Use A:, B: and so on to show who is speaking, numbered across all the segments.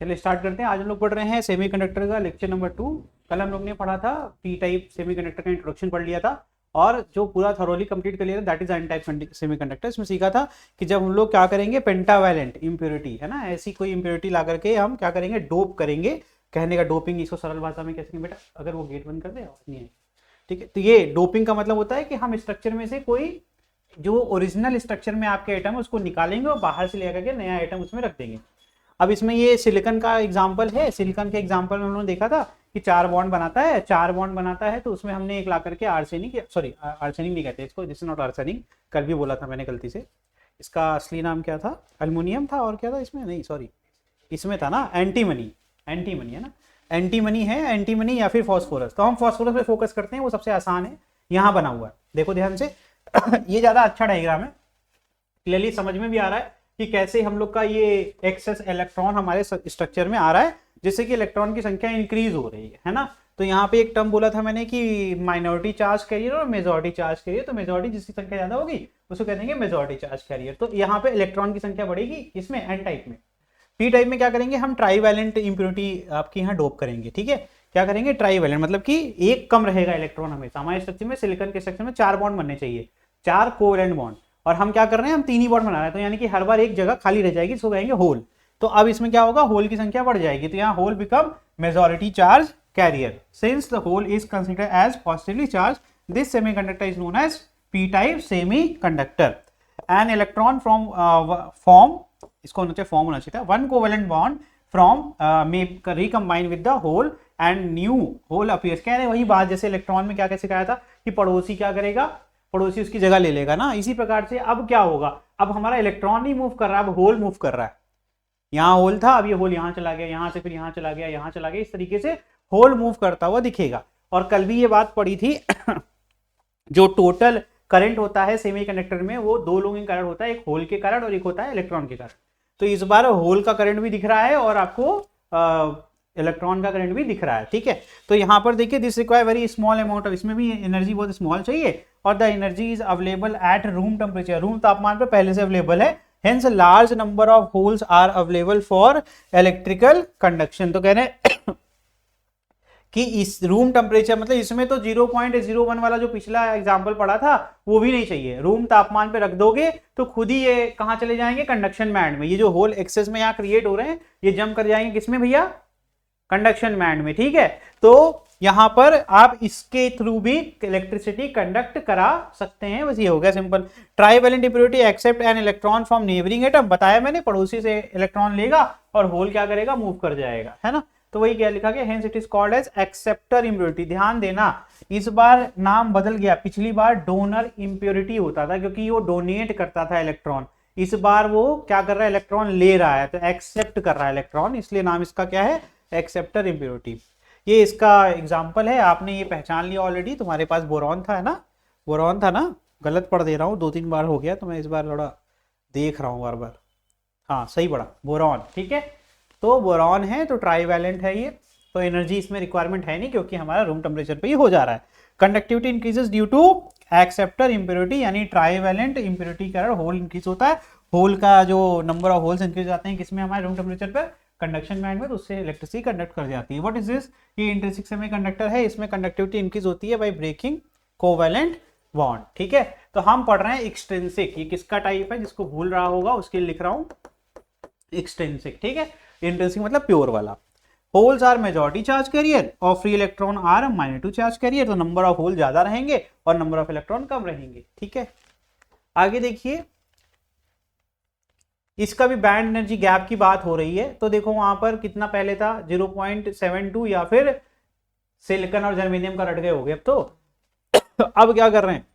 A: चलिए स्टार्ट करते हैं। आज हम लोग पढ़ रहे हैं सेमीकंडक्टर का लेक्चर नंबर 2। कल हम लोग ने पढ़ा था पी टाइप सेमीकंडक्टर का इंट्रोडक्शन पढ़ लिया था और जो पूरा थरोली कंप्लीट कर लिया था that is an type semiconductor. इसमें सीखा था कि जब हम लोग क्या करेंगे पेंटावैलेंट इंप्योरिटी है ना, ऐसी कोई इंप्योरिटी ला करके हम क्या करेंगे डोप करेंगे। कहने का डोपिंग इसको सरल भाषा में कैसे बेटा, अगर वो गेट बंद कर दे आवाज नहीं है ठीक है। तो ये डोपिंग का मतलब होता है कि हम स्ट्रक्चर में से कोई जो ओरिजिनल स्ट्रक्चर में आपके आइटम है उसको निकालेंगे और बाहर से लेकर के नया आइटम उसमें रख देंगे। अब इसमें ये सिलिकॉन का एग्जांपल है। सिलिकॉन के एग्जांपल में हम लोगों ने देखा था कि 4 बॉन्ड बनाता है, 4 बॉन्ड बनाता है तो उसमें हमने एक ला करके आर्सेनिक, सॉरी आर्सेनिक नहीं कहते इसको, दिस इज नॉट आर्सेनिक, कल भी बोला था मैंने गलती से। इसका असली नाम क्या था, एल्युमिनियम था और क्या था इसमें, नहीं सॉरी इसमें था ना एंटीमनी, एंटीमनी है ना, एंटीमनी है, एंटीमनी या फिर फॉस्फोरस। तो हम फॉस्फोरस पे फोकस करते हैं, वो सबसे आसान है, यहाँ बना हुआ है देखो ध्यान से। ये ज्यादा अच्छा डायग्राम है, क्लियरली समझ में भी आ रहा है कि कैसे हम लोग का ये एक्सेस इलेक्ट्रॉन हमारे स्ट्रक्चर में आ रहा है, जिससे कि इलेक्ट्रॉन की संख्या इंक्रीज हो रही है ना। तो यहाँ पे एक टर्म बोला था मैंने कि माइनॉरिटी चार्ज कैरियर और मेजॉरिटी चार्ज कैरियर। तो मेजॉरिटी जिसकी संख्या ज्यादा होगी उसको कह देंगे मेजॉरिटी चार्ज कैरियर। तो यहाँ पे इलेक्ट्रॉन की संख्या बढ़ेगी, इसमें एन टाइप में। पी टाइप में क्या करेंगे हम, ट्राईवैलेंट इंप्योरिटी आपकी यहाँ डोप करेंगे, ठीक है। क्या करेंगे ट्राईवैलेंट, मतलब कि एक कम रहेगा इलेक्ट्रॉन। हमेशा हमारे स्ट्रक्चर में, सिलिकॉन के स्ट्रक्चर में 4 बॉन्ड बनने चाहिए, 4 कोवैलेंट बॉन्ड, और हम क्या कर रहे हैं, हम 3 ही बॉन्ड बना रहे हैं। तो यानी कि हर बार एक जगह खाली रह जाएगी, इसको कहेंगे होल। तो अब इसमें क्या होगा, होल की संख्या बढ़ जाएगी, तो यहाँ hole become majority charge carrier. Since the hole is considered as positively charge, this semiconductor is known as P type semiconductor. An electron from form, इसको होना चाहिए फॉर्म होना चाहिए था, 1 कोवेलेंट बॉन्ड फ्रॉम में recombine with the hole and new hole appears. कह रहे वही बात जैसे इलेक्ट्रॉन में क्या कैसे कहा था कि पड़ोसी क्या करेगा, पड़ोसी उसकी जगह ले लेगा ना। इसी प्रकार से अब क्या होगा, अब हमारा इलेक्ट्रॉन नहीं मूव कर रहा, अब होल मूव कर रहा है। यहाँ होल था, अब ये होल यहाँ चला गया, यहाँ से फिर यहाँ चला गया, यहाँ चला गया, इस तरीके से होल मूव करता हुआ दिखेगा। और कल भी ये बात पड़ी थी जो टोटल करंट होता है सेमीकंडक्टर में वो 2 लोगों के कारण होता है, एक होल के कारण और एक होता है इलेक्ट्रॉन के कारण। तो इस बार होल का करंट भी दिख रहा है और आपको इलेक्ट्रॉन का करंट भी दिख रहा है, ठीक है। तो यहाँ पर देखिए this require very small amount of, इसमें भी एनर्जी बहुत स्मॉल चाहिए और the energy is available at room temperature, room तापमान पर पहले से अवेलेबल है। Hence large number of holes are available for electrical conduction. तो कह रहे हैं कि इस रूम टेम्परेचर मतलब इसमें तो 0.01 वाला जो पिछला एग्जांपल पढ़ा था वो भी नहीं चाहिए। रूम तापमान पे रख दोगे तो खुद ही ये कहां चले जाएंगे, कंडक्शन बैंड में। ये जो होल एक्सेस में यहाँ क्रिएट हो रहे हैं ये जंप कर जाएंगे किसमें भैया, कंडक्शन बैंड में, ठीक है। तो यहां पर आप इसके थ्रू भी इलेक्ट्रिसिटी कंडक्ट करा सकते हैं। बस ये हो गया simple. Trivalent impurity accept an electron from neighbouring atom, बताया मैंने, पड़ोसी से इलेक्ट्रॉन लेगा और होल क्या करेगा, मूव कर जाएगा, है ना। तो वही क्या लिखा गया, hence it is called as acceptor impurity. ध्यान देना इस बार नाम बदल गया, पिछली बार डोनर इंप्योरिटी होता था क्योंकि वो डोनेट करता था इलेक्ट्रॉन, इस बार वो क्या कर रहा है, इलेक्ट्रॉन ले रहा है, तो एक्सेप्ट कर रहा है इलेक्ट्रॉन, इसलिए नाम इसका क्या है, एक्सेप्टर इंप्योरिटी। ये इसका एग्जाम्पल है, आपने ये पहचान लिया ऑलरेडी। तुम्हारे पास बोरॉन था, है ना, बोरॉन था ना, गलत पढ़ दे रहा हूँ, 2-3 बार हो गया तो मैं इस बार थोड़ा देख रहा हूँ बार बार। हाँ सही पढ़ा, बोरॉन, ठीक है। तो बोरॉन है तो ट्राईवैलेंट है ये, तो एनर्जी इसमें रिक्वायरमेंट है नहीं क्योंकि हमारा रूम टेम्परेचर पे ही हो जा रहा है। Conductivity increases due to acceptor impurity, यानी ट्राईवैलेंट इंप्योरिटी के कारण होल इंक्रीज होता है। होल का जो नंबर ऑफ होल्स इंक्रीज आते हैं किसमें, हमारे रूम टेम्परेचर पर, कंडक्शन बैंड में, तो उससे इलेक्ट्रिसिटी कंडक्ट कर जाती है। व्हाट इज दिस, ये इंट्रिंसिक सेमीकंडक्टर है, इसमें कंडक्टिविटी इंक्रीज होती है बाय ब्रेकिंग कोवैलेंट बॉन्ड, ठीक है। तो हम पढ़ रहे हैं एक्सट्रिंसिक, ये किसका टाइप है, जिसको भूल रहा होगा उसके लिए लिख रहा हूं एक्सट्रिंसिक, ठीक है। इंट्रिंसिक मतलब प्योर वाला। Holes are majority charge carrier और free electron are minority charge carrier, तो नंबर ऑफ होल ज्यादा रहेंगे और नंबर ऑफ इलेक्ट्रॉन कम रहेंगे, ठीक है। आगे देखिए, इसका भी बैंड एनर्जी गैप की बात हो रही है। तो देखो वहां पर कितना पहले था, 0.72, या फिर सिलिकॉन और जर्मेनियम का रट गए हो गए अब तो अब क्या कर रहे हैं,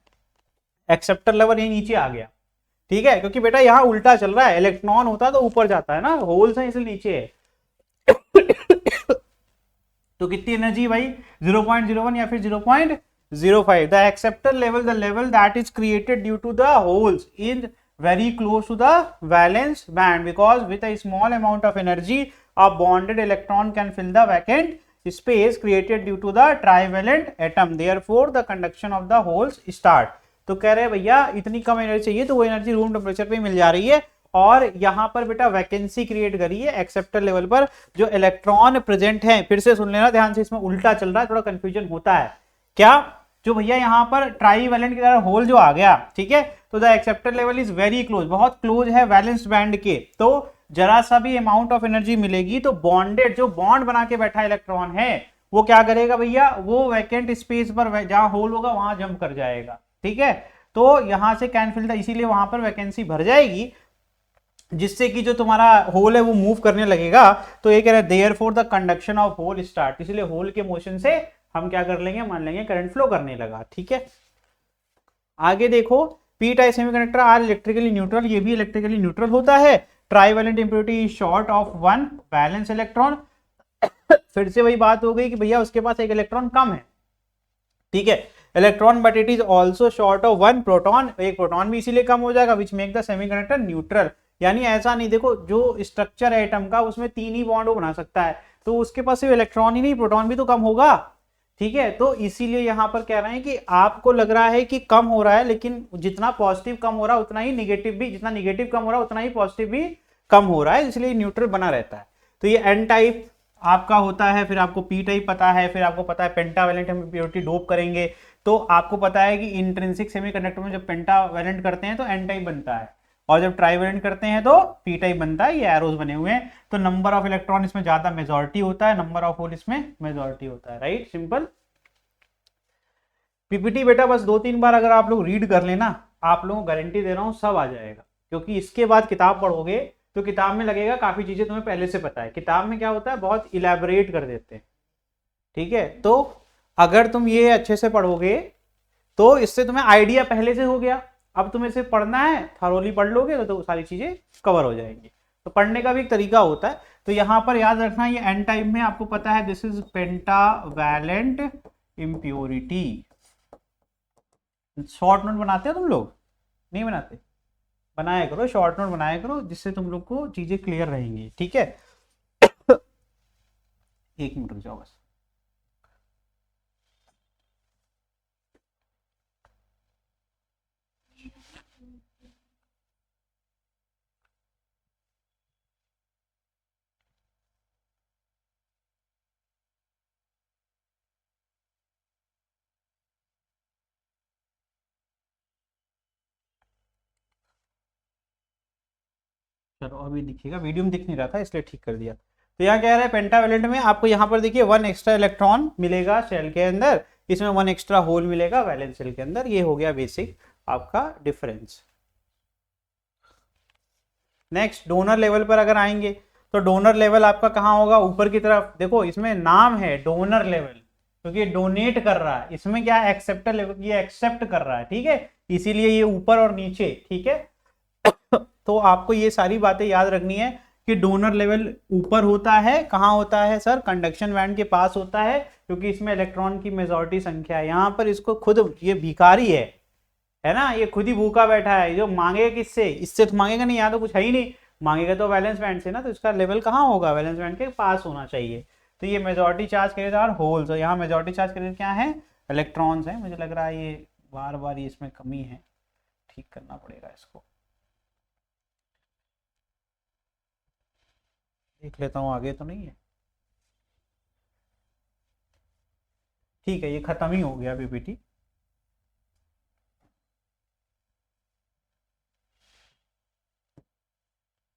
A: एक्सेप्टर लेवल यही नीचे आ गया, ठीक है, क्योंकि बेटा यहाँ उल्टा चल रहा है, इलेक्ट्रॉन होता है तो ऊपर जाता है ना, होल्स है इसलिए नीचे है। तो कितनी एनर्जी भाई, 0.01 या फिर 0.05। The acceptor level, the level that is created due to the holes in very close to the valence band, because with a small amount of energy a bonded electron can fill the vacant space created due to the trivalent atom, therefore the conduction of the holes start। तो कह रहे हैं भैया इतनी कम energy चाहिए तो वो energy room temperature पे मिल जा रही है और यहाँ पर बेटा वैकेंसी क्रिएट करी है एक्सेप्टर लेवल पर, जो इलेक्ट्रॉन प्रेजेंट है, फिर से सुन लेना ध्यान से, इसमें उल्टा चल रहा है, थोड़ा कंफ्यूजन होता है क्या, जो भैया यहाँ पर ट्राईवैलेंट की तरह होल जो आ गया, ठीक है, तो the acceptor level is very close, बहुत क्लोज है वैलेंस बैंड के, तो जरा सा भी अमाउंट ऑफ एनर्जी मिलेगी तो बॉन्डेड, जो बॉन्ड बना के बैठा इलेक्ट्रॉन है वो क्या करेगा भैया, वो वैकेंट स्पेस पर जहां होल होगा वहां जंप कर जाएगा, ठीक है, तो यहां से कैन फिल द, इसीलिए वहां पर वैकेंसी भर जाएगी, जिससे कि जो तुम्हारा होल है वो मूव करने लगेगा, तो ये कह रहा है therefore the conduction of hole start, इसलिए होल के मोशन से हम क्या कर लेंगे, मान लेंगे करंट फ्लो करने लगा, ठीक है। आगे देखो, P type semiconductor are electrically neutral, ये भी इलेक्ट्रिकली न्यूट्रल होता है, trivalent impurity is short of one valence electron, फिर से वही बात हो गई कि भैया उसके पास एक इलेक्ट्रॉन कम है, ठीक है, electron but it is also short of one proton, एक प्रोटॉन भी इसीलिए कम हो जाएगा, which make the semiconductor neutral, यानी ऐसा नहीं, देखो जो स्ट्रक्चर है एटम का उसमें 3 ही बॉन्ड वो बना सकता है, तो उसके पास सिर्फ इलेक्ट्रॉन ही नहीं प्रोटॉन भी तो कम होगा, ठीक है, तो इसीलिए यहां पर कह रहे हैं कि आपको लग रहा है कि कम हो रहा है, लेकिन जितना पॉजिटिव कम हो रहा है उतना ही निगेटिव भी, जितना निगेटिव कम हो रहा है उतना ही पॉजिटिव भी कम हो रहा है, इसलिए न्यूट्रल बना रहता है। तो ये एन टाइप आपका होता है, फिर आपको पी टाइप पता है, फिर आपको पता है पेंटावैलेंट हम इम्प्योरिटी डोप करेंगे, तो आपको पता है कि इंट्रिंसिक सेमीकंडक्टर में जब पेंटावैलेंट करते हैं तो एन टाइप बनता है, और जब ट्राईवैलेंट करते हैं तो पी टाइप बनता है, ये एरोज बने हुए हैं, तो नंबर ऑफ इलेक्ट्रॉन इसमें ज्यादा मेजॉरिटी होता है, नंबर ऑफ होल इसमें मेजॉरिटी होता है, राइट, सिंपल। पीपीटी बेटा बस 2-3 बार अगर आप लोग रीड कर लेना, आप लोगों को गारंटी दे रहा हूं सब आ जाएगा, क्योंकि इसके बाद किताब पढ़ोगे तो किताब में लगेगा काफी चीजें तुम्हें पहले से पता है, किताब में क्या होता है बहुत इलेबोरेट कर देते हैं, ठीक है, तो अगर तुम ये अच्छे से पढ़ोगे तो इससे तुम्हें आइडिया पहले से हो गया, अब तुम्हें सिर्फ पढ़ना है, थॉरोली पढ़ लोगे तो सारी चीजें कवर हो जाएंगी, तो पढ़ने का भी एक तरीका होता है, तो यहां पर याद रखना ये एन टाइप में आपको पता है this is pentavalent impurity, short note बनाते हो तुम लोग, नहीं बनाते, बनाया करो, शॉर्ट नोट बनाया करो, जिससे तुम लोग को चीजें क्लियर रहेंगी, ठीक है। 1 मिनट रुक जाओ बस। चलो अभी दिखेगा, वीडियो में दिख नहीं रहा था इसलिए ठीक कर दिया, तो यहाँ कह रहा है पेंटावैलेंट में आपको यहाँ पर देखिए 1 एक्स्ट्रा इलेक्ट्रॉन मिलेगा शेल के अंदर, इसमें 1 एक्स्ट्रा होल मिलेगा वैलेंस शेल के अंदर, ये हो गया बेसिक आपका डिफरेंस। नेक्स्ट डोनर लेवल पर अगर आएंगे तो डोनर लेवल आपका कहाँ होगा, ऊपर की तरफ, देखो इसमें नाम है डोनर लेवल, क्योंकि ये डोनेट कर रहा है, इसमें क्या है एक्सेप्टर लेवल, ये एक्सेप्ट कर रहा है, ठीक है, इसीलिए ये ऊपर और नीचे, ठीक है। तो आपको ये सारी बातें याद रखनी है कि डोनर लेवल ऊपर होता है, कहाँ होता है सर, कंडक्शन बैंड के पास होता है, क्योंकि इसमें इलेक्ट्रॉन की मेजॉरिटी संख्या है, यहाँ पर इसको खुद ये भिखारी है ना, ये खुद ही भूखा बैठा है, जो मांगेगा किससे, इससे तो मांगेगा नहीं, यहाँ तो कुछ है ही नहीं, मांगेगा तो वैलेंस बैंड से ना, तो इसका लेवल कहाँ होगा, वैलेंस बैंड के पास होना चाहिए, तो ये मेजॉरिटी चार्ज करेगा होल्स, और यहाँ मेजॉरिटी चार्ज करेगा क्या है, इलेक्ट्रॉन्स है, मुझे लग रहा है ये बार बार ये इसमें कमी है, ठीक करना पड़ेगा इसको, देख लेता हूँ आगे तो नहीं है, ठीक है, ये खत्म ही हो गया पीपीटी।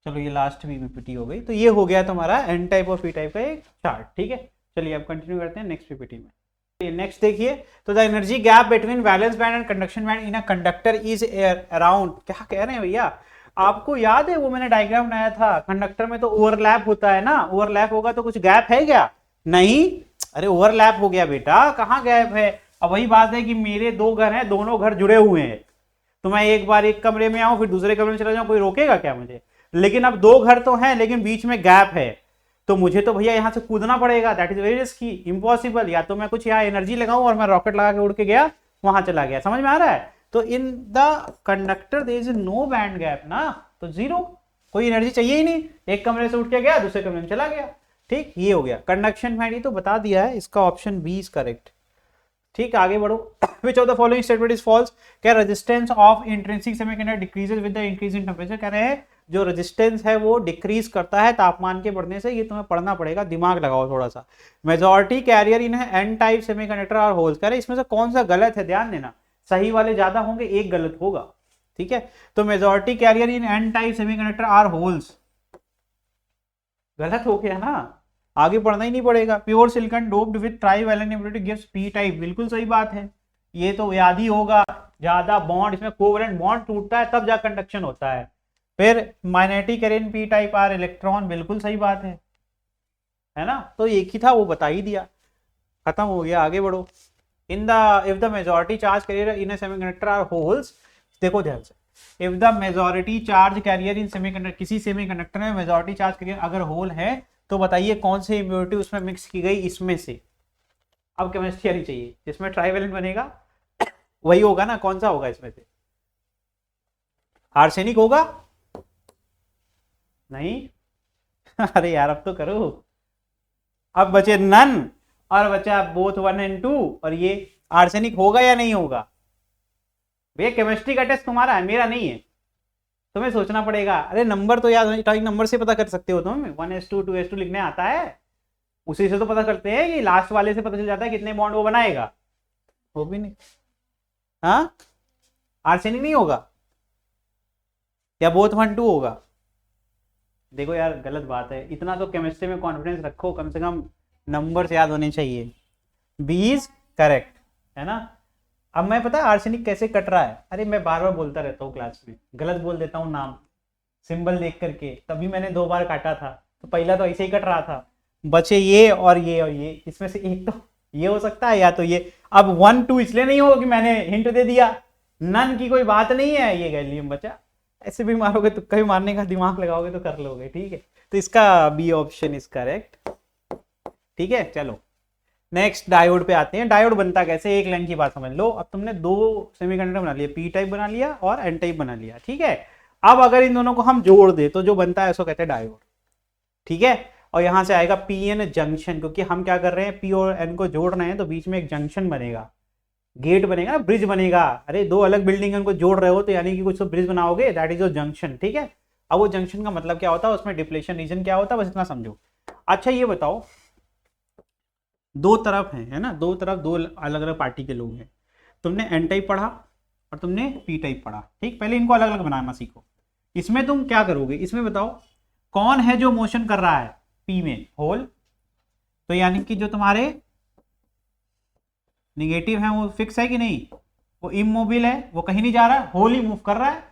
A: चलो ये लास्ट भी पीपीटी हो गई, तो ये हो गया तुम्हारा एन टाइप और पी टाइप का एक चार्ट, ठीक है। चलिए अब कंटिन्यू करते हैं नेक्स्ट पीपीटी में। नेक्स्ट देखिए, तो the energy gap between valence band and conduction band in a conductor is around, क्या कह रहे हैं भैया, आपको याद है वो मैंने डायग्राम बनाया था, कंडक्टर में तो ओवरलैप होता है ना, ओवरलैप होगा तो कुछ गैप है क्या, नहीं, अरे ओवरलैप हो गया बेटा, कहाँ गैप है, अब वही बात है कि मेरे 2 घर हैं, दोनों घर जुड़े हुए हैं, तो मैं एक बार एक कमरे में आऊं फिर दूसरे कमरे में चला जाऊं, कोई रोकेगा क्या मुझे, लेकिन अब 2 घर तो हैं लेकिन बीच में गैप है, तो मुझे तो भैया यहां से कूदना पड़ेगा, that is very risky, impossible, या तो मैं कुछ यहाँ एनर्जी लगाऊं और मैं रॉकेट लगा के उड़ के गया वहां चला गया, समझ में आ रहा है, तो in the conductor there is no band gap ना, तो 0, कोई एनर्जी चाहिए ही नहीं, एक कमरे से उठ के गया दूसरे कमरे में चला गया, ठीक, ये हो गया कंडक्शन बैंड, ये तो बता दिया है, इसका ऑप्शन बी इज करेक्ट, ठीक, आगे बढ़ो। Which of the following statement is false, क्या resistance of intrinsic semiconductor decreases with the increase in temperature, कह रहे हैं जो रेजिस्टेंस है वो डिक्रीज करता है तापमान के बढ़ने से। ये तुम्हें पढ़ना पड़ेगा, दिमाग लगाओ थोड़ा सा। Majority carrier in N type semiconductor are holes. कह रहे इसमें से कौन सा गलत है, ध्यान देना, सही वाले ज्यादा होंगे, एक गलत होगा, ठीक है। तो majority carrier in N type semiconductor are holes, गलत हो गया ना, आगे पढ़ना ही नहीं पड़ेगा। Pure silicon doped with trivalent impurity gives P type, बिल्कुल सही बात है, ये तो याद ही होगा। ज्यादा बॉन्ड, इसमें कोवैलेंट बॉन्ड टूटता है तब जा कंडक्शन होता है। फिर magnetic carrier P type are electron, बिल्कुल सही बात है ना। तो एक ही था, वो बता ही दिया, खत्म हो गया, आगे बढ़ो। In the if the majority charge carrier in a semiconductor are holes, देखो ध्यान से, if the majority charge carrier in semiconductor, किसी सेमीकंडक्टर में मेजॉरिटी चार्ज कैरियर अगर होल है तो बताइए कौन सी इम्प्योरिटी उसमें मिक्स की गई इसमें से। अब केमिस्ट्री आनी चाहिए, जिसमें ट्राइवेलेंट बनेगा वही होगा ना, कौन सा होगा इसमें से? आर्सेनिक होगा? नहीं अरे यार अब तो करो। अब बचे नन और बचा बोथ 1 and 2, और ये आर्सेनिक होगा या नहीं होगा? भैया केमिस्ट्री का टेस्ट तुम्हारा है, मेरा नहीं है, तुम्हें सोचना पड़ेगा। अरे नंबर तो याद, नंबर से पता कर सकते हो तुम, 1s2 2s2 लिखने आता है, उसी से तो पता करते हैं कि लास्ट वाले से पता चल जाता है कितने बॉन्ड वो बनाएगा। वो भी नहीं, हाँ आर्सेनिक नहीं होगा या बोथ 1 2 होगा? देखो यार गलत बात है, इतना तो केमिस्ट्री में कॉन्फिडेंस रखो, कम से कम नंबर से याद होने चाहिए। बी इज करेक्ट, है ना। अब मैं पता है आर्सेनिक कैसे कट रहा है, अरे मैं बार बार बोलता रहता हूँ क्लास में, गलत बोल देता हूँ नाम सिंबल देख करके, तभी मैंने 2 बार काटा था। तो पहला तो ऐसे ही कट रहा था, बचे ये और ये और ये, इसमें से एक तो ये हो सकता है या तो ये। अब 1 2 इसलिए नहीं होगा कि मैंने हिंट दे दिया, नन की कोई बात नहीं है, ये गैलियम बचा। ऐसे भी मारोगे तो कभी मारने का दिमाग लगाओगे तो कर लोगे, ठीक है। तो इसका बी ऑप्शन इज करेक्ट, ठीक है। चलो नेक्स्ट डायोड पे आते हैं। डायोड बनता कैसे, एक लाइन की बात समझ लो। अब तुमने 2 सेमीकंडक्टर बना लिए, पी टाइप बना लिया और एन टाइप बना लिया, ठीक है। अब अगर इन दोनों को हम जोड़ दे तो जो बनता है उसको कहते हैं डायोड, ठीक है। और यहां से आएगा पी एन जंक्शन, क्योंकि हम क्या कर रहे हैं, पी और एन को जोड़ रहे हैं, तो बीच में एक जंक्शन बनेगा, गेट बनेगा, ब्रिज बनेगा। अरे 2 अलग बिल्डिंग उनको जोड़ रहे हो तो यानी कि कुछ तो ब्रिज बनाओगे, दैट इज योर जंक्शन, ठीक है। अब वो जंक्शन का मतलब क्या होता है, उसमें डिप्लेशन रीजन क्या होता है, बस इतना समझो। अच्छा ये बताओ, 2 तरफ है ना, 2 तरफ 2 अलग अलग पार्टी के लोग हैं। तुमने एन टाइप पढ़ा और तुमने पी टाइप पढ़ा, ठीक। पहले इनको अलग अलग बनाना सीखो। इसमें तुम क्या करोगे, इसमें बताओ कौन है जो मोशन कर रहा है, पी में होल, तो यानी कि जो तुम्हारे निगेटिव है वो फिक्स है कि नहीं, वो इमोबिल है, वो कहीं नहीं जा रहा है, होल ही मूव कर रहा है।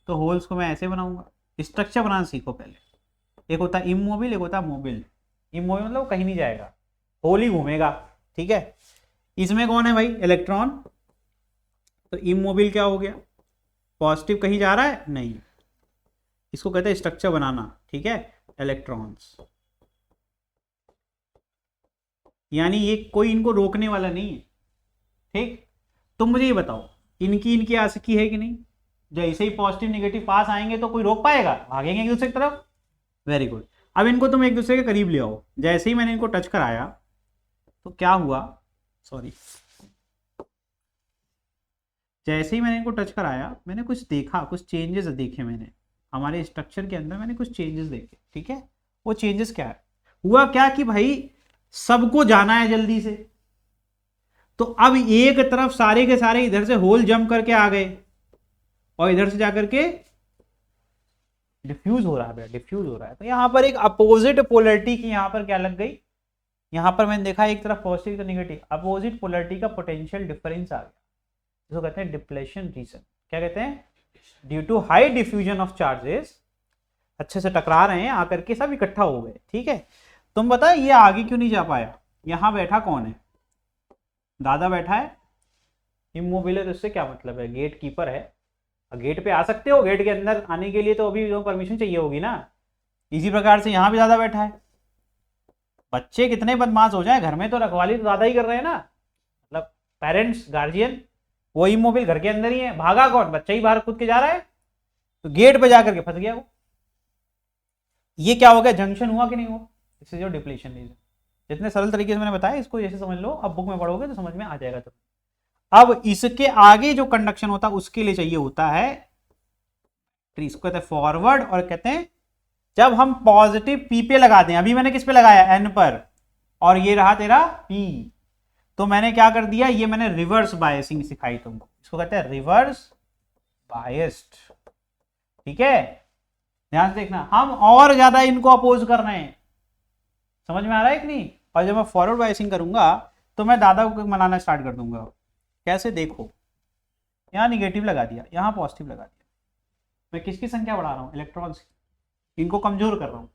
A: तो होल्स को मैं ऐसे बनाऊंगा, स्ट्रक्चर बनाना सीखो पहले। एक होता है इमोबिल, एक होता है मोबिल। इमोबिल मतलब कहीं नहीं जाएगा, होल ही घूमेगा, ठीक है। इसमें कौन है भाई, इलेक्ट्रॉन, तो इमोबिल क्या हो गया, पॉजिटिव कहीं जा रहा है नहीं, इसको कहते हैं स्ट्रक्चर बनाना, ठीक है, इलेक्ट्रॉन्स। यानी ये कोई इनको रोकने वाला नहीं है, ठीक। तुम मुझे ये बताओ, इनकी आशिकी है कि नहीं, जैसे ही पॉजिटिव नेगेटिव पास आएंगे तो कोई रोक पाएगा, भागेंगे एक दूसरे की तरफ। Very good. अब इनको तुम एक दूसरे के करीब ले आओ, जैसे ही मैंने इनको टच कराया तो क्या हुआ, सॉरी, जैसे ही मैंने इनको टच कराया मैंने कुछ देखा, कुछ चेंजेस देखे मैंने, हमारे स्ट्रक्चर के अंदर मैंने कुछ चेंजेस देखे, ठीक है। वो चेंजेस क्या है, हुआ क्या कि भाई सबको जाना है जल्दी से, तो अब एक तरफ सारे के सारे इधर से होल जंप करके आ गए और इधर से जाकर के डिफ्यूज हो रहा है, डिफ्यूज हो रहा है। तो यहां पर एक अपोजिट पोलरिटी की यहां पर क्या लग गई, यहां पर मैंने देखा एक तरफ पॉजिटिव तो नेगेटिव, अपोजिट पोलरिटी का पोटेंशियल डिफरेंस आ गया, जिसको कहते हैं डिप्लेशन रीजन। क्या कहते हैं, due to high diffusion of charges, अच्छे से टकरा रहे हैं आकर के, सब इकट्ठा हो गए, ठीक है। तुम बताए ये आगे क्यों नहीं जा पाया, यहां बैठा कौन है, दादा बैठा है, इमोबिल है, तो इससे क्या मतलब है, गेट कीपर है, गेट पे आ सकते हो, गेट के अंदर आने के लिए तो अभी परमिशन चाहिए होगी ना। इसी प्रकार से यहां भी दादा बैठा है। बच्चे कितने बदमाश हो जाए, घर में तो रखवाली तो दादा ही कर रहे हैं ना, मतलब पेरेंट्स गार्जियन, वो इमोबिल घर के अंदर ही है, भागा कौन, बच्चा ही बाहर कूद के जा रहा है, तो गेट पे जाकर के फंस गया वो। ये क्या हो गया, जंक्शन हुआ कि नहीं हुआ, इससे जो डिप्लीशन रीजन। जितने सरल तरीके से मैंने बताया इसको जैसे समझ लो, अब बुक में पढ़ोगे तो समझ में आ जाएगा। तो अब इसके आगे जो कंडक्शन होता है उसके लिए चाहिए होता है इसको कहते हैं फॉरवर्ड, और कहते हैं जब हम पॉजिटिव पी पे लगा दें, अभी मैंने किस पे लगाया, एन पर, और ये रहा तेरा पी, तो मैंने क्या कर दिया, ये मैंने रिवर्स बायसिंग सिखाई तुमको, इसको कहते हैं रिवर्स बायस्ड। ठीक है, ध्यान से देखना, हम और ज्यादा इनको अपोज कर रहे हैं, समझ में आ रहा है कि नहीं। और जब मैं फॉरवर्ड बायसिंग करूंगा तो मैं दादा को मनाना स्टार्ट कर दूंगा। कैसे, देखो यहाँ निगेटिव लगा दिया, यहाँ पॉजिटिव लगा दिया, मैं किसकी संख्या बढ़ा रहा हूँ, इलेक्ट्रॉन्स की, इनको कमजोर कर रहा हूँ।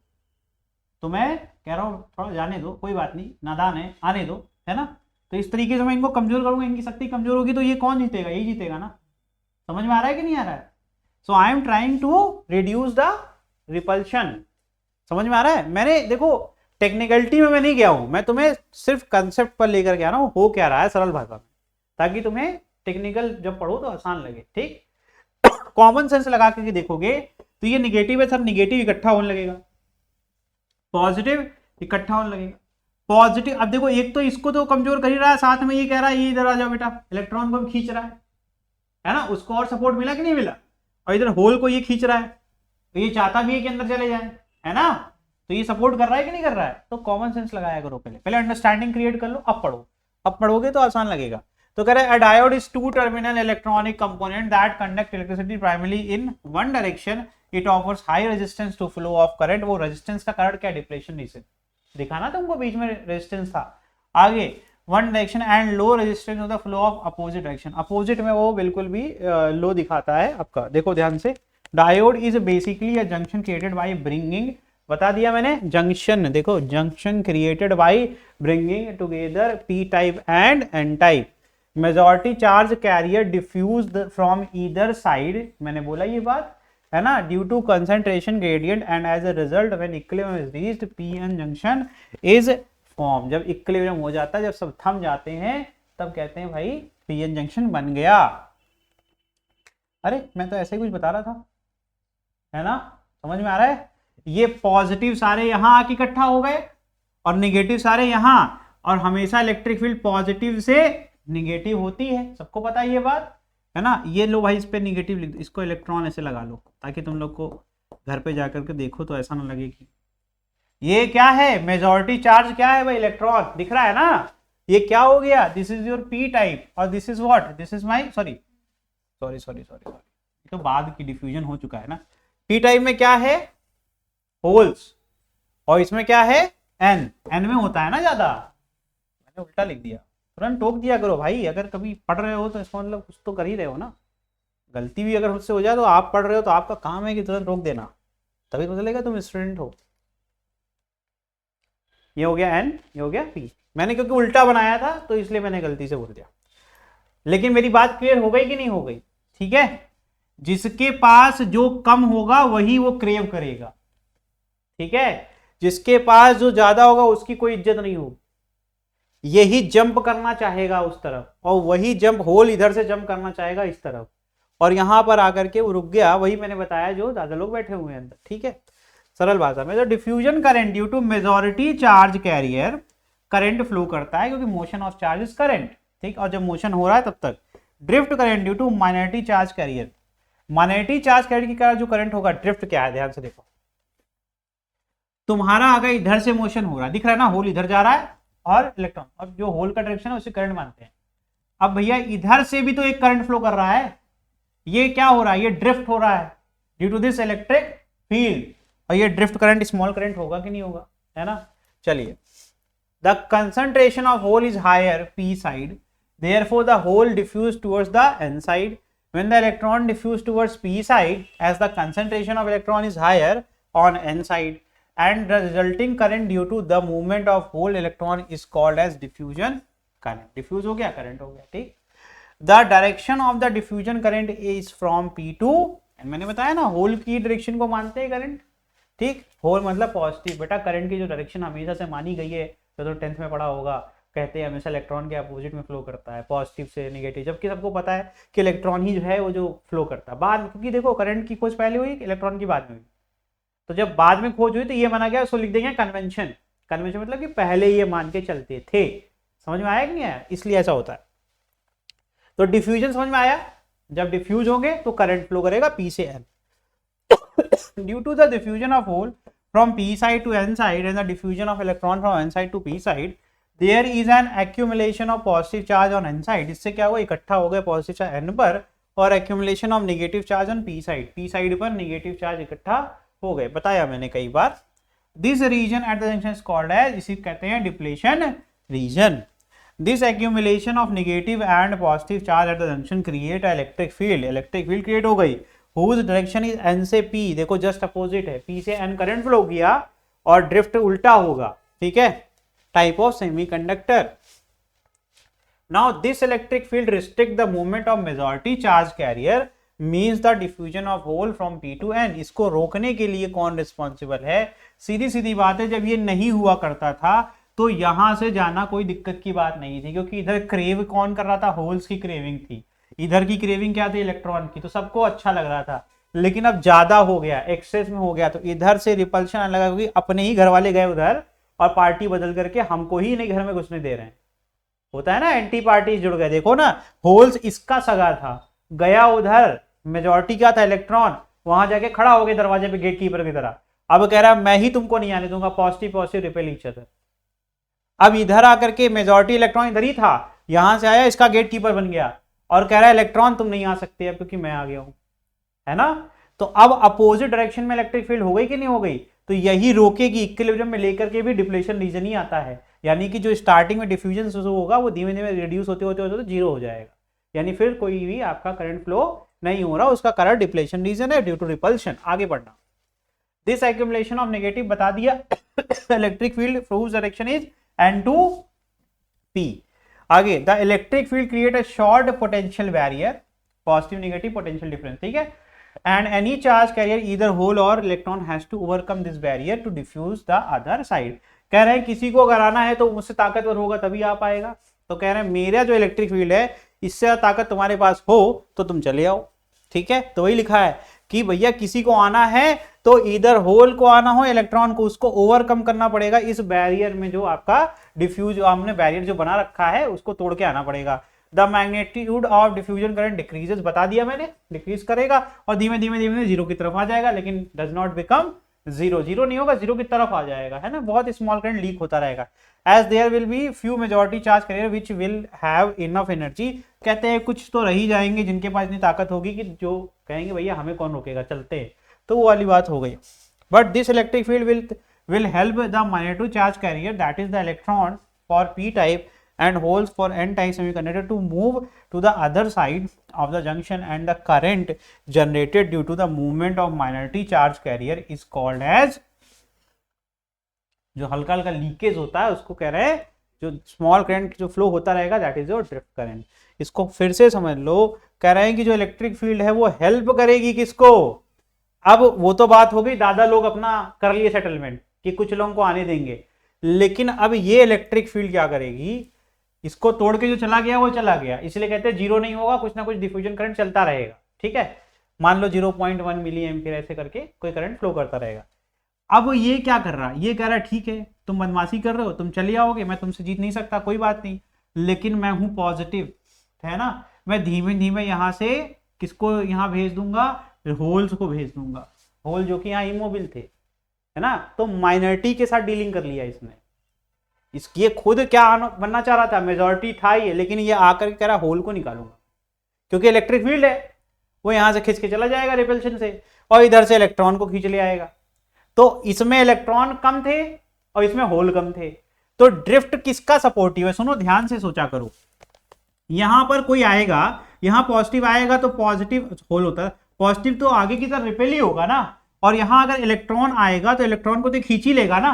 A: तो मैं कह रहा हूँ थोड़ा जाने दो, कोई बात नहीं, नादान है, आने दो, है ना। तो इस तरीके से मैं इनको कमजोर करूंगा, इनकी शक्ति कमजोर होगी, तो ये कौन जीतेगा, यही जीतेगा ना। समझ में आ रहा है कि नहीं आ रहा है। So I am trying to reduce the repulsion. समझ में आ रहा है। मैंने देखो टेक्निकलिटी में मैं नहीं गया हूं, मैं तुम्हें सिर्फ कंसेप्ट पर लेकर के आ रहा हूं, हो क्या रहा है सरल भाषा में, ताकि तुम्हें टेक्निकल जब पढ़ो तो आसान लगे। ठीक, कॉमन सेंस लगा करके देखोगे तो ये निगेटिव है सर, निगेटिव इकट्ठा होने लगेगा, पॉजिटिव इकट्ठा होने लगेगा, पॉजिटिव। अब देखो एक तो इसको तो कमजोर कर ही रहा है, साथ में ये कह रहा है ये इधर आ जाओ बेटा, इलेक्ट्रॉन को भी खींच रहा है ना, उसको और सपोर्ट मिला कि नहीं मिला, और इधर होल को ये खींच रहा है, तो ये चाहता भी है कि अंदर चले जाए, है ना। तो ये सपोर्ट कर रहा है कि नहीं कर रहा है। तो कॉमन सेंस लगाया करो, पहले अंडरस्टैंडिंग क्रिएट कर लो, अब पढ़ो, अब पढ़ोगे तो आसान लगेगा। तो कह रहे हैं diode is two terminal electronic component that conduct electricity primarily in one direction, it offers high resistance to flow of current. वो रेजिस्टेंस का करंट क्या, डिप्लेशन रीजन दिखाना तुमको, बीच में रेजिस्टेंस था। आगे one direction and low resistance of the flow of opposite direction, opposite में वो बिल्कुल भी लो दिखाता है आपका। देखो ध्यान से, diode is basically a junction created by bringing, बता दिया मैंने, जंक्शन, देखो junction created by bringing together P type and N type, majority charge carrier diffused from either side, मैंने बोला ये बात है ना, due to concentration gradient and as a result when equilibrium is reached P N junction is form. जब equilibrium हो जाता है, जब सब थम जाते हैं, तब कहते हैं भाई पी एन जंक्शन बन गया। अरे मैं तो ऐसे ही कुछ बता रहा था, है ना, समझ में आ रहा है। ये पॉजिटिव सारे यहां आके इकट्ठा हो गए और निगेटिव सारे यहां, और हमेशा इलेक्ट्रिक फील्ड पॉजिटिव से निगेटिव होती है, सबको पता है ये बात, है ना। ये लो भाई, इस पे निगेटिव लिख दो, इसको इलेक्ट्रॉन ऐसे लगा लो, ताकि तुम लोग को घर पे जाकर के देखो तो ऐसा ना लगे कि ये क्या है, मेजॉरिटी चार्ज क्या है भाई, इलेक्ट्रॉन दिख रहा है ना। ये क्या हो गया, this is your P type, और this is what, this is my sorry तो बाद की डिफ्यूजन हो चुका है ना। पी टाइप में क्या है, होल्स, और इसमें क्या है, एन, एन में होता है ना ज्यादा, मैंने उल्टा लिख दिया, तुरंत टोक दिया करो भाई, अगर कभी पढ़ रहे हो तो इसका मतलब कुछ तो कर ही रहे हो ना। गलती भी अगर मुझसे हो जाए तो आप पढ़ रहे हो तो आपका काम है कि तुरंत रोक देना, तभी पता चलेगा तुम स्टूडेंट हो। ये हो गया एन, ये हो गया पी, मैंने क्योंकि उल्टा बनाया था तो इसलिए मैंने गलती से बोल दिया, लेकिन मेरी बात क्लियर हो गई कि नहीं हो गई। ठीक है, जिसके पास जो कम होगा वही वो क्रेव करेगा, ठीक है, जिसके पास जो ज्यादा होगा उसकी कोई इज्जत नहीं होगी, यही जंप करना चाहेगा उस तरफ, और वही जंप होल इधर से जंप करना चाहेगा इस तरफ, और यहां पर आकर के वो रुक गया। वही मैंने बताया जो ज्यादा लोग बैठे हुए हैं अंदर। ठीक है, सरल भाषा में, तो diffusion current due to majority charge carrier, current flow करता है क्योंकि motion of charge is current. ठीक, और जब मोशन हो रहा है तब तक drift current due to minority charge carrier, minority charge carrier की कारण जो करंट होगा, ड्रिफ्ट क्या है, ध्यान से देखो, तुम्हारा अगर इधर से मोशन हो रहा है, दिख रहा है ना, होल इधर जा रहा है और इलेक्ट्रॉन, और जो होल का डायरेक्शन है उसे करंट मानते हैं। अब भैया इधर से भी तो एक करंट फ्लो कर रहा है, ये क्या हो रहा है, ये ड्रिफ्ट हो रहा है due to this electric field, और ये ड्रिफ्ट करंट स्मॉल करंट होगा कि नहीं होगा, है ना। चलिए, the concentration of hole is higher P side, therefore the hole diffused towards the n side. When the electron diffused towards p side, as the concentration of electron is higher on n side, and the resulting current due to the movement of whole electron is called as diffusion current. Diffuse हो गया, current हो गया, ठीक। The direction of the diffusion current is from p to, and मैंने बताया ना whole की direction को मानते हैं करंट, ठीक, होल मतलब पॉजिटिव। बेटा करंट की जो डायरेक्शन हमेशा से मानी गई है, तो 10th में पढ़ा होगा, कहते हैं हमेशा इलेक्ट्रॉन के अपोजिट में फ्लो करता है, पॉजिटिव से नेगेटिव, जबकि सबको पता है कि इलेक्ट्रॉन ही जो है वो जो फ्लो करता है बाद में, क्योंकि देखो करंट की खोज पहले हुई, इलेक्ट्रॉन की बाद में हुई, तो जब बाद में खोज हुई तो ये माना गया, उसको लिख देंगे कन्वेंशन। कन्वेंशन मतलब कि पहले ये मान के चलते थे। समझ में आया कि नहीं आया, इसलिए ऐसा होता है। तो डिफ्यूजन समझ में आया, जब डिफ्यूज होंगे तो करंट फ्लो करेगा पी से N. Due to the diffusion of hole from p side to n side and the diffusion of electron from n side to p side, there is an accumulation of positive charge on n side. इससे क्या हुआ, इकट्ठा हो गए positive charge n पर और accumulation of negative charge on p side, p side पर negative charge इकट्ठा हो गए, बताया मैंने कई बार. This region at the junction is called as, इसे कहते हैं depletion reason. This accumulation of negative and positive charge at the junction create electric field. Electric field create हो गई whose direction is n से p, देखो just opposite है, p से n current flow किया और ड्रिफ्ट उल्टा होगा, ठीक है, type of semiconductor. Now this electric field restrict the movement of majority charge carrier means the diffusion of hole from p to n. इसको रोकने के लिए कौन रिस्पॉन्सिबल है? सीधी सीधी बात है, जब ये नहीं हुआ करता था तो यहां से जाना कोई दिक्कत की बात नहीं थी, क्योंकि इधर क्रेव कौन कर रहा था? होल्स की क्रेविंग थी, इधर की क्रेविंग क्या थी? इलेक्ट्रॉन की. तो सबको अच्छा लग रहा था, लेकिन अब ज्यादा हो गया, एक्सेस में हो गया, तो इधर से रिपल्शन आने लगा, क्योंकि अपने ही घर वाले गए उधर और पार्टी बदल करके हमको ही नहीं घर में घुसने दे रहे हैं. होता है ना, एंटी पार्टी जुड़ गए. देखो ना, होल्स इसका सगा था, गया उधर, मेजॉरिटी क्या था? इलेक्ट्रॉन. वहां जाके खड़ा हो गया दरवाजे पे गेट कीपर की तरह. अब कह रहा है मैं ही तुमको नहीं आने दूंगा, positive positive repel each other. अब इधर आकर के मेजॉरिटी इलेक्ट्रॉन इधर ही था, यहां से आया, इसका गेट कीपर बन गया और कह रहा है इलेक्ट्रॉन तुम नहीं आ सकते अब, क्योंकि मैं आ गया हूं, है ना. तो अब अपोजिट डायरेक्शन में इलेक्ट्रिक फील्ड हो गई कि नहीं हो गई? तो यही रोकेगी, इक्विलिब्रियम में लेकर के भी डिप्लेशन रीजन ही आता है. यानी कि जो स्टार्टिंग में डिफ्यूजन होगा वो धीमे धीमे रिड्यूस होते होते होते जीरो हो जाएगा, यानी फिर कोई भी आपका करंट फ्लो नहीं हो रहा, उसका कारण डिप्लेशन रीजन है ड्यू टू रिपल्शन. आगे बढ़ना. दिस एक्यूमुलेशन ऑफ नेगेटिव बता दिया. Electric field whose direction is n to p. आगे, the electric field create a short potential barrier, positive negative potential difference, ठीक है. And any charge carrier either hole और electron has to overcome this barrier to diffuse the other side. कह रहे हैं किसी को अगर आना है तो मुझसे ताकतवर होगा तभी आ पाएगा. तो कह रहे हैं मेरा जो इलेक्ट्रिक फील्ड है इससे ताकत तुम्हारे पास हो तो तुम चले आओ, ठीक है. तो वही लिखा है कि भैया किसी को आना है तो इधर होल को आना हो, इलेक्ट्रॉन को, उसको ओवरकम करना पड़ेगा इस बैरियर में, जो आपका डिफ्यूज हमने बैरियर जो बना रखा है उसको तोड़ के आना पड़ेगा. The magnitude of diffusion current decreases, बता दिया मैंने, डिक्रीज करेगा और धीमे धीमे धीमे जीरो की तरफ आ जाएगा, लेकिन does not become zero. Zero नहीं होगा, जीरो की तरफ आ जाएगा, है ना. बहुत स्मॉल करंट लीक होता रहेगा. As there will be few majority charge carrier which will have enough energy. कहते हैं कुछ तो रही जाएंगे जिनके पास इतनी ताकत होगी कि जो कहेंगे भैया हमें कौन रोकेगा, चलते हैं. तो वो वाली बात हो गई. But this electric field will help the minor charge carrier, that is the electron for p type and holes for n type semiconductor to move to the other side of the junction, and the current generated due to the movement of minority charge carrier is called as, जो हल्का हल्का leakage होता है उसको कह रहे हैं, जो स्मॉल करंट जो फ्लो होता रहेगा that is your drift current. इसको फिर से समझ लो. कह रहे हैं कि जो इलेक्ट्रिक फील्ड है वो हेल्प करेगी किसको? अब वो तो बात हो गई, दादा लोग अपना कर लिए सेटलमेंट कि कुछ लोगों को आने देंगे, लेकिन अब ये इलेक्ट्रिक फील्ड क्या करेगी? इसको तोड़ के जो चला गया वो चला गया, इसलिए कहते हैं जीरो नहीं होगा, कुछ ना कुछ डिफ्यूजन करंट चलता रहेगा, ठीक है. मान लो 0.1 मिली एम्पीयर ऐसे करके कोई करंट फ्लो करता रहेगा. अब ये क्या कर रहा है? ये कह रहा है ठीक है तुम बदमाशी कर रहे हो, तुम चले आओगे, मैं तुमसे जीत नहीं सकता, कोई बात नहीं, लेकिन मैं हूं पॉजिटिव, है ना. मैं धीमे धीमे यहां से किसको यहां भेज दूंगा? होल्स को भेज दूंगा. होल जो कि यहाँ इमोबिल थे, है ना. तो माइनॉरिटी के साथ डीलिंग कर लिया इसने. ये खुद क्या बनना चाह रहा था? मेजॉरिटी था ये, लेकिन ये आकर के कह रहा होल को निकालूंगा, क्योंकि इलेक्ट्रिक फील्ड है, वो यहां से खींच के चला जाएगा रिपल्शन से और इधर से इलेक्ट्रॉन को खींच ले आएगा. तो इसमें इलेक्ट्रॉन कम थे और इसमें होल कम थे, तो ड्रिफ्ट किसका सपोर्टिव है? सुनो ध्यान से सोचा करो. यहां पर कोई आएगा, यहां पॉजिटिव आएगा तो पॉजिटिव होल होता है, पॉजिटिव तो आगे की तरफ रिपेल ही होगा ना, और यहां अगर इलेक्ट्रॉन आएगा तो इलेक्ट्रॉन को तो खींच ही लेगा ना.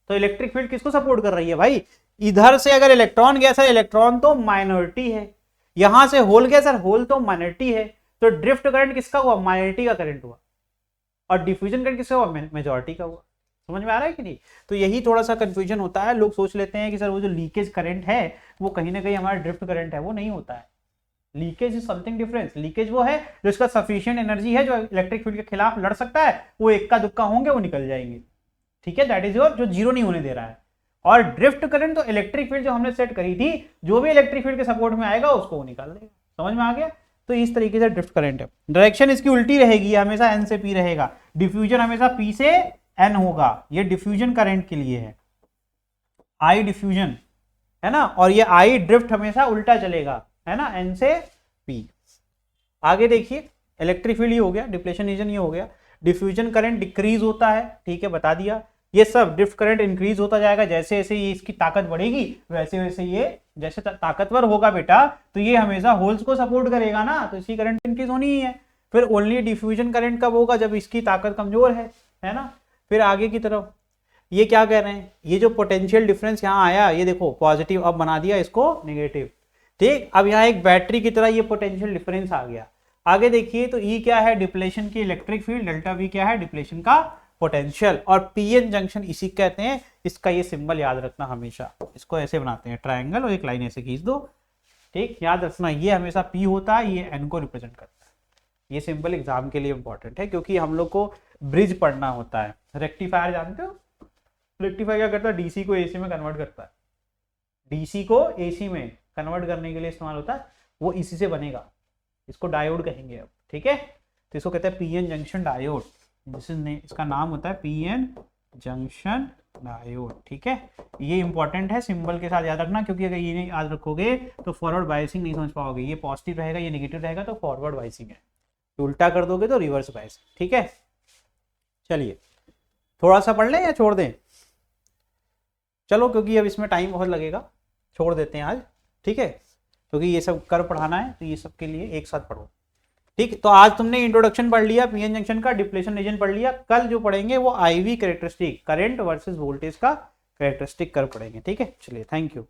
A: तो इलेक्ट्रिक फील्ड किसको सपोर्ट कर रही है भाई? इधर से अगर इलेक्ट्रॉन गया सर, इलेक्ट्रॉन तो माइनॉरिटी है, यहां से होल गया सर, होल तो माइनॉरिटी है, तो ड्रिफ्ट करंट किसका हुआ? माइनॉरिटी का करंट हुआ, और डिफ्यूजन करंट किसका हुआ? मेजॉरिटी का हुआ. समझ में आ रहा है कि नहीं? तो यही थोड़ा सा कंफ्यूजन होता है, लोग सोच लेते हैं कि सर वो जो लीकेज करंट है वो कहीं ना कहीं हमारा ड्रिफ्ट करंट है, वो नहीं होता है. Leakage is something difference. Leakage वो है जो इसका सफिशिएंट एनर्जी है, जो इलेक्ट्रिक फील्ड के खिलाफ लड़ सकता है, वो इक्का दुक्का होंगे, वो निकल जाएंगे, ठीक है. दैट इज योर, जो जीरो नहीं होने दे रहा है. और ड्रिफ्ट करंट तो इलेक्ट्रिक फील्ड जो हमने सेट करी थी, जो भी इलेक्ट्रिक फील्ड के सपोर्ट में आएगा उसको वो निकाल देगा. समझ में आ गया? तो इस तरीके से ड्रिफ्ट करंट है। डायरेक्शन इसकी उल्टी रहेगी, हमेशा एन से पी रहेगा, डिफ्यूजन हमेशा पी से एन होगा। ये डिफ्यूजन करंट के लिए है, आई डिफ्यूजन है ना, और ये आई ड्रिफ्ट हमेशा उल्टा चलेगा, है ना, एन से पी। आगे देखिए इलेक्ट्रिक फील्ड ये हो गया, डिप्लेशन रीजन ये हो गया, डिफ्यूजन करंट डिक्रीज होता है, ठीक है, बता दिया। ये सब ड्रिफ्ट करंट इंक्रीज होता जाएगा, जैसे जैसे ये इसकी ताकत बढ़ेगी वैसे वैसे ये जैसे ताकतवर होगा बेटा, तो ये हमेशा होल्स को सपोर्ट करेगा ना, तो इसकी करंट इंक्रीज होनी ही है। फिर ओनली डिफ्यूजन करंट कब होगा, जब इसकी ताकत कमजोर है ना। फिर आगे की तरफ ये क्या कह रहे हैं, ये जो पोटेंशियल डिफरेंस यहाँ आया, ये देखो पॉजिटिव, अब बना दिया इसको नेगेटिव, ठीक। अब यहाँ एक बैटरी की तरह ये पोटेंशियल डिफरेंस आ गया। आगे देखिए तो ई क्या है, डिप्लेशन की इलेक्ट्रिक फील्ड, डेल्टा वी क्या है, डिप्लेशन का पोटेंशियल, और पीएन जंक्शन इसी कहते हैं। इसका ये सिंबल याद रखना हमेशा, इसको ऐसे बनाते हैं ट्रायंगल और एक लाइन ऐसे खींच दो, ठीक, याद रखना ये हमेशा पी होता है, ये एन को रिप्रेजेंट करता है। ये सिंबल एग्जाम के लिए इंपॉर्टेंट है, क्योंकि हम लोग को ब्रिज पढ़ना होता है। रेक्टिफायर जानते हो, रेक्टिफायर क्या करता है, डीसी को एसी में कन्वर्ट करता है, डीसी को एसी में कन्वर्ट करने के लिए इस्तेमाल होता है, वो इसी से बनेगा, इसको डायोड कहेंगे अब, ठीक है। तो इसको कहते हैं पीएन जंक्शन डायोड, इसका नाम होता है पीएन जंक्शन डायोड, ठीक है। ये इंपॉर्टेंट है, सिंबल के साथ याद रखना, क्योंकि अगर ये नहीं याद रखोगे तो फॉरवर्ड बायसिंग नहीं समझ पाओगे। ये पॉजिटिव रहेगा, ये नेगेटिव रहेगा, तो फॉरवर्ड बायसिंग है, तो उल्टा कर दोगे तो रिवर्स बायसिंग, ठीक है। चलिए थोड़ा सा पढ़ लें या छोड़ दें, चलो, क्योंकि अब इसमें टाइम बहुत लगेगा, छोड़ देते हैं आज, ठीक है, क्योंकि ये सब कर पढ़ाना है, तो ये सब के लिए एक साथ पढ़ो, ठीक। तो आज तुमने इंट्रोडक्शन पढ़ लिया पीएन जंक्शन का, डिप्लेशन रीजन पढ़ लिया, कल जो पढ़ेंगे वो IV characteristic, current versus voltage का कैरेक्टरिस्टिक कर पढ़ेंगे, ठीक है। चलिए थैंक यू।